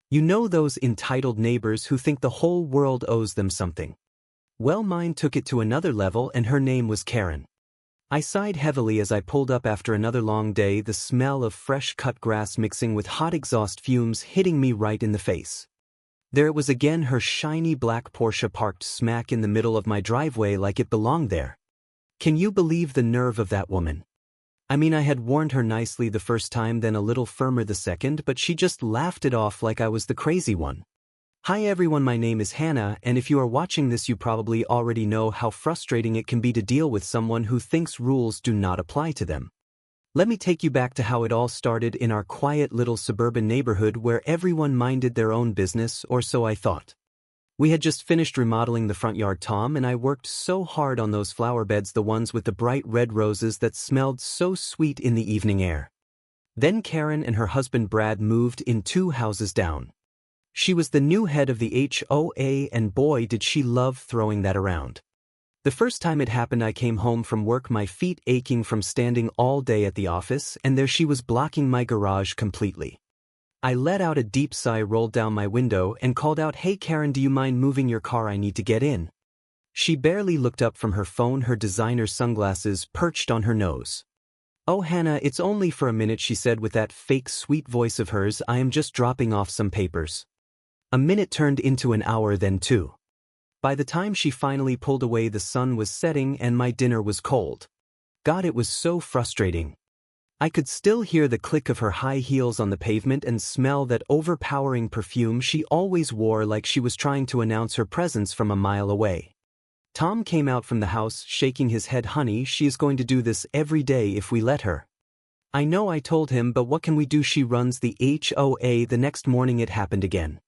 You know those entitled neighbors who think the whole world owes them something. Well, mine took it to another level, and her name was Karen. I sighed heavily as I pulled up after another long day, the smell of fresh cut grass mixing with hot exhaust fumes hitting me right in the face. There it was again, her shiny black Porsche parked smack in the middle of my driveway like it belonged there. Can you believe the nerve of that woman? I mean, I had warned her nicely the first time, then a little firmer the second, but she just laughed it off like I was the crazy one. Hi everyone, my name is Hannah, and if you are watching this, you probably already know how frustrating it can be to deal with someone who thinks rules do not apply to them. Let me take you back to how it all started in our quiet little suburban neighborhood where everyone minded their own business, or so I thought. We had just finished remodeling the front yard, Tom and I worked so hard on those flower beds, the ones with the bright red roses that smelled so sweet in the evening air. Then Karen and her husband Brad moved in 2 houses down. She was the new head of the HOA, and boy did she love throwing that around. The first time it happened, I came home from work, my feet aching from standing all day at the office, and there she was blocking my garage completely. I let out a deep sigh, rolled down my window, and called out, "Hey Karen, do you mind moving your car? I need to get in." She barely looked up from her phone, her designer sunglasses perched on her nose. "Oh Hannah, it's only for a minute," she said with that fake sweet voice of hers. "I am just dropping off some papers." A minute turned into an hour, then 2. By the time she finally pulled away, the sun was setting and my dinner was cold. God, it was so frustrating. I could still hear the click of her high heels on the pavement and smell that overpowering perfume she always wore, like she was trying to announce her presence from a mile away. Tom came out from the house, shaking his head. "Honey, she is going to do this every day if we let her." "I know," I told him, "but what can we do? She runs the HOA." The next morning it happened again.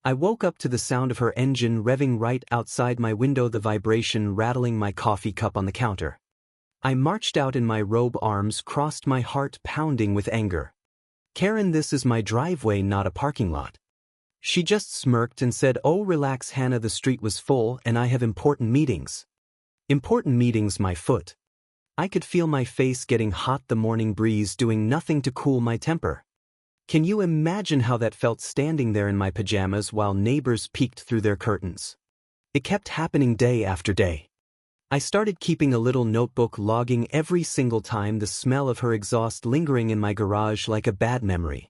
I woke up to the sound of her engine revving right outside my window, the vibration rattling my coffee cup on the counter. I marched out in my robe, arms crossed, my heart pounding with anger. "Karen, this is my driveway, not a parking lot." She just smirked and said, "Oh, relax, Hannah, the street was full and I have important meetings." Important meetings, my foot. I could feel my face getting hot, the morning breeze doing nothing to cool my temper. Can you imagine how that felt, standing there in my pajamas while neighbors peeked through their curtains? It kept happening day after day. I started keeping a little notebook, logging every single time, the smell of her exhaust lingering in my garage like a bad memory.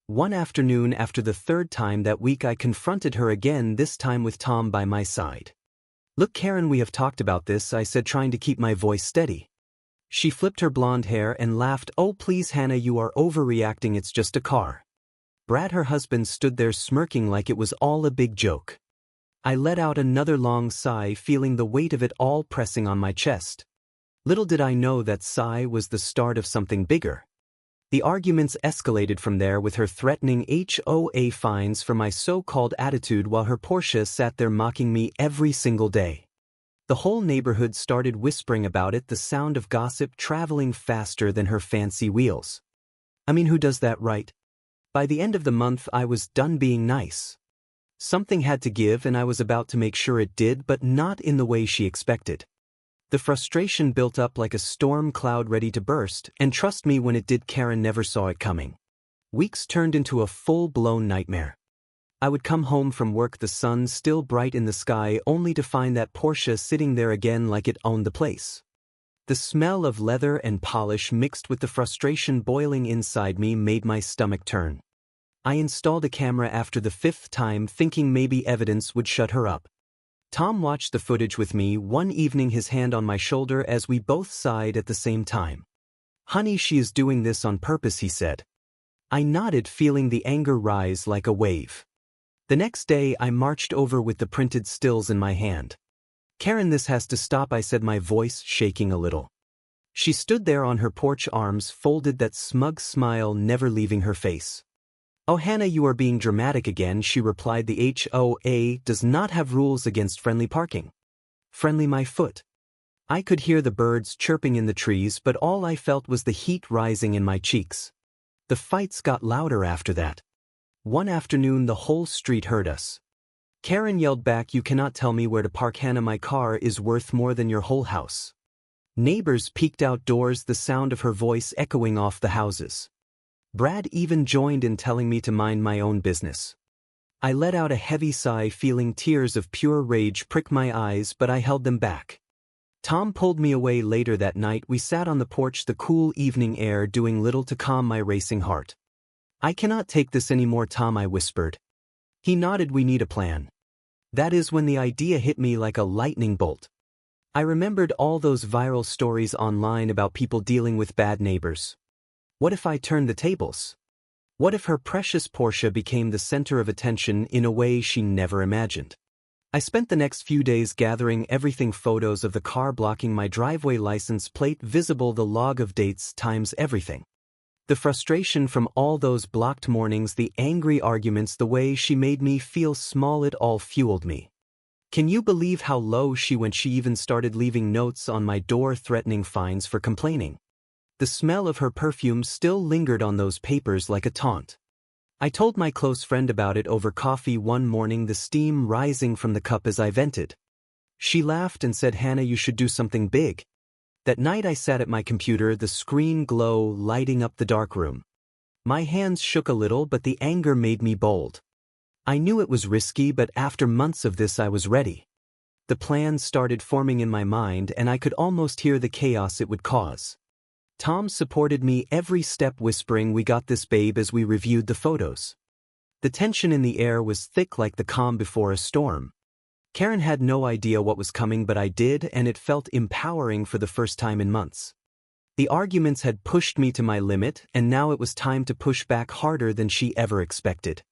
One afternoon, after the 3rd time that week, I confronted her again, this time with Tom by my side. "Look Karen, we have talked about this," I said, trying to keep my voice steady. She flipped her blonde hair and laughed. "Oh please Hannah, you are overreacting, it's just a car." Brad, her husband, stood there smirking like it was all a big joke. I let out another long sigh, feeling the weight of it all pressing on my chest. Little did I know that sigh was the start of something bigger. The arguments escalated from there, with her threatening HOA fines for my so-called attitude while her Porsche sat there mocking me every single day. The whole neighborhood started whispering about it, the sound of gossip traveling faster than her fancy wheels. I mean, who does that, right? By the end of the month, I was done being nice. Something had to give, and I was about to make sure it did, but not in the way she expected. The frustration built up like a storm cloud ready to burst, and trust me, when it did, Karen never saw it coming. Weeks turned into a full-blown nightmare. I would come home from work, the sun still bright in the sky, only to find that Porsche sitting there again like it owned the place. The smell of leather and polish mixed with the frustration boiling inside me made my stomach turn. I installed a camera after the 5th time, thinking maybe evidence would shut her up. Tom watched the footage with me one evening, his hand on my shoulder as we both sighed at the same time. "Honey, she is doing this on purpose," he said. I nodded, feeling the anger rise like a wave. The next day I marched over with the printed stills in my hand. "Karen, this has to stop," I said, my voice shaking a little. She stood there on her porch, arms folded, that smug smile never leaving her face. "Oh Hannah, you are being dramatic again," she replied. "The HOA does not have rules against friendly parking." Friendly, my foot. I could hear the birds chirping in the trees, but all I felt was the heat rising in my cheeks. The fights got louder after that. One afternoon the whole street heard us. Karen yelled back, "You cannot tell me where to park, Hannah. My car is worth more than your whole house." Neighbors peeked outdoors, the sound of her voice echoing off the houses. Brad even joined in, telling me to mind my own business. I let out a heavy sigh, feeling tears of pure rage prick my eyes, but I held them back. Tom pulled me away later that night. We sat on the porch, the cool evening air doing little to calm my racing heart. "I cannot take this anymore, Tom," I whispered. He nodded. "We need a plan." That is when the idea hit me like a lightning bolt. I remembered all those viral stories online about people dealing with bad neighbors. What if I turned the tables? What if her precious Porsche became the center of attention in a way she never imagined? I spent the next few days gathering everything: photos of the car blocking my driveway, license plate visible, the log of dates, times, everything. The frustration from all those blocked mornings, the angry arguments, the way she made me feel small, it all fueled me. Can you believe how low she went? She even started leaving notes on my door threatening fines for complaining. The smell of her perfume still lingered on those papers like a taunt. I told my close friend about it over coffee one morning, the steam rising from the cup as I vented. She laughed and said, "Hannah, you should do something big." That night I sat at my computer, the screen glow lighting up the dark room. My hands shook a little, but the anger made me bold. I knew it was risky, but after months of this I was ready. The plan started forming in my mind, and I could almost hear the chaos it would cause. Tom supported me every step, whispering, "We got this, babe," as we reviewed the photos. The tension in the air was thick, like the calm before a storm. Karen had no idea what was coming, but I did, and it felt empowering for the first time in months. The arguments had pushed me to my limit, and now it was time to push back harder than she ever expected.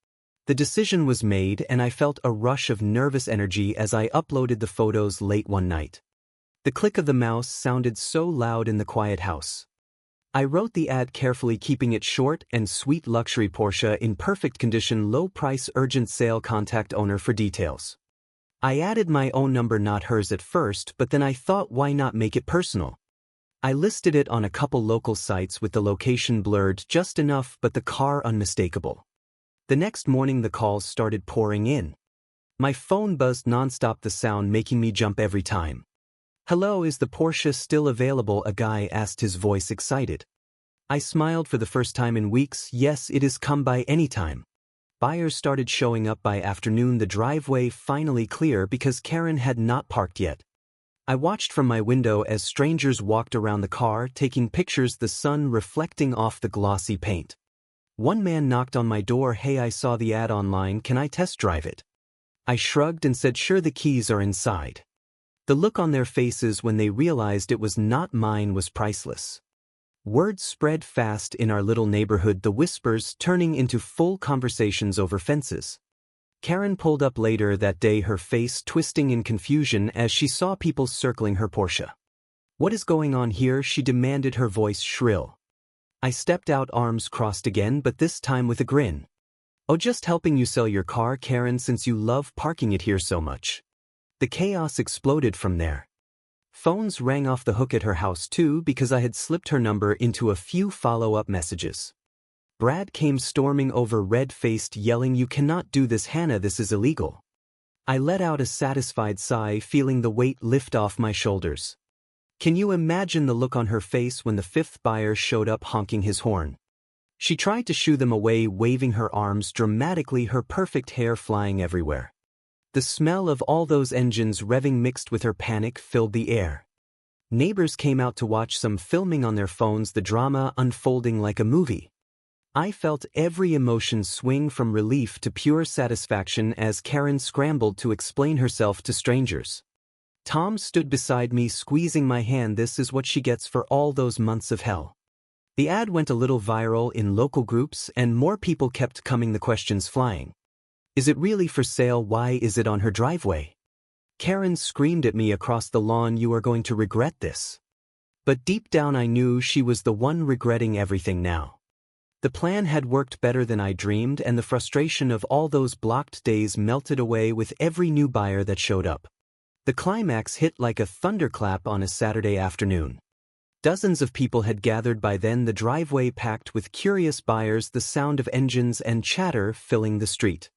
The decision was made, and I felt a rush of nervous energy as I uploaded the photos late one night. The click of the mouse sounded so loud in the quiet house. I wrote the ad carefully, keeping it short and sweet: luxury Porsche in perfect condition, low price, urgent sale, contact owner for details. I added my own number, not hers at first, but then I thought, why not make it personal? I listed it on a couple local sites with the location blurred just enough but the car unmistakable. The next morning the calls started pouring in. My phone buzzed nonstop, the sound making me jump every time. "Hello, is the Porsche still available?" a guy asked, his voice excited. I smiled for the first time in weeks. "Yes, it is, come by anytime." Buyers started showing up by afternoon, the driveway finally clear because Karen had not parked yet. I watched from my window as strangers walked around the car, taking pictures, the sun reflecting off the glossy paint. One man knocked on my door. "Hey, I saw the ad online, can I test drive it?" I shrugged and said, "Sure, the keys are inside." The look on their faces when they realized it was not mine was priceless. Word spread fast in our little neighborhood, the whispers turning into full conversations over fences. Karen pulled up later that day, her face twisting in confusion as she saw people circling her Porsche. "What is going on here?" she demanded, her voice shrill. I stepped out, arms crossed again, but this time with a grin. "Oh, just helping you sell your car, Karen, since you love parking it here so much." The chaos exploded from there. Phones rang off the hook at her house too, because I had slipped her number into a few follow-up messages. Brad came storming over, red-faced, yelling, "You cannot do this, Hannah, this is illegal." I let out a satisfied sigh, feeling the weight lift off my shoulders. Can you imagine the look on her face when the fifth buyer showed up, honking his horn? She tried to shoo them away, waving her arms dramatically, her perfect hair flying everywhere. The smell of all those engines revving mixed with her panic filled the air. Neighbors came out to watch, some filming on their phones, the drama unfolding like a movie. I felt every emotion swing from relief to pure satisfaction as Karen scrambled to explain herself to strangers. Tom stood beside me, squeezing my hand. This is what she gets for all those months of hell. The ad went a little viral in local groups, and more people kept coming, the questions flying. Is it really for sale? Why is it on her driveway? Karen screamed at me across the lawn, "You are going to regret this." But deep down I knew she was the one regretting everything now. The plan had worked better than I dreamed, and the frustration of all those blocked days melted away with every new buyer that showed up. The climax hit like a thunderclap on a Saturday afternoon. Dozens of people had gathered by then, the driveway packed with curious buyers, the sound of engines and chatter filling the street.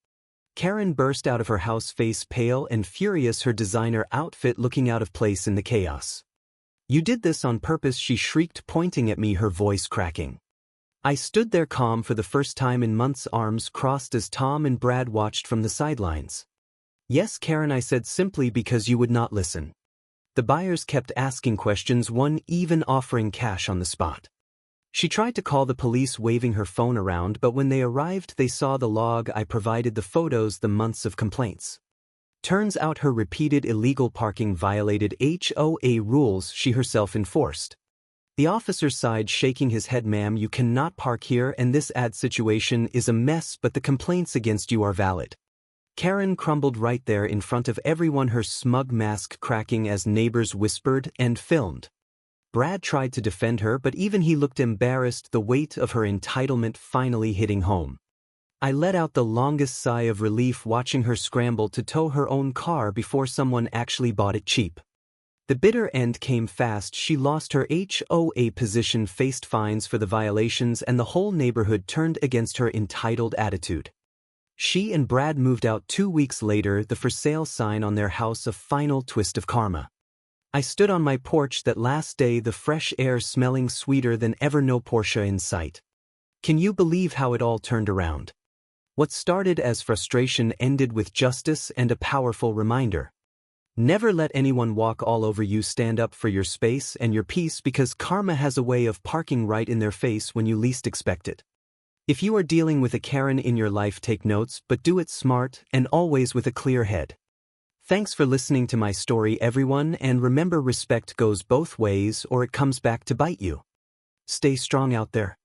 Karen burst out of her house, face pale and furious, her designer outfit looking out of place in the chaos. "You did this on purpose," she shrieked, pointing at me, her voice cracking. I stood there calm for the first time in months, arms crossed as Tom and Brad watched from the sidelines. "Yes, Karen," I said simply because you would not listen. The buyers kept asking questions, one even offering cash on the spot. She tried to call the police, waving her phone around, but when they arrived they saw the log I provided, the photos, the months of complaints. Turns out her repeated illegal parking violated HOA rules she herself enforced. The officer sighed, shaking his head. "Ma'am, you cannot park here, and this ad situation is a mess, but the complaints against you are valid." Karen crumbled right there in front of everyone, her smug mask cracking as neighbors whispered and filmed. Brad tried to defend her, but even he looked embarrassed, the weight of her entitlement finally hitting home. I let out the longest sigh of relief watching her scramble to tow her own car before someone actually bought it cheap. The bitter end came fast. She lost her HOA position, faced fines for the violations, and the whole neighborhood turned against her entitled attitude. She and Brad moved out 2 weeks later, the for sale sign on their house a final twist of karma. I stood on my porch that last day, the fresh air smelling sweeter than ever, no Porsche in sight. Can you believe how it all turned around? What started as frustration ended with justice and a powerful reminder. Never let anyone walk all over you. Stand up for your space and your peace, because karma has a way of parking right in their face when you least expect it. If you are dealing with a Karen in your life, take notes, but do it smart and always with a clear head. Thanks for listening to my story, everyone, and remember, respect goes both ways or it comes back to bite you. Stay strong out there.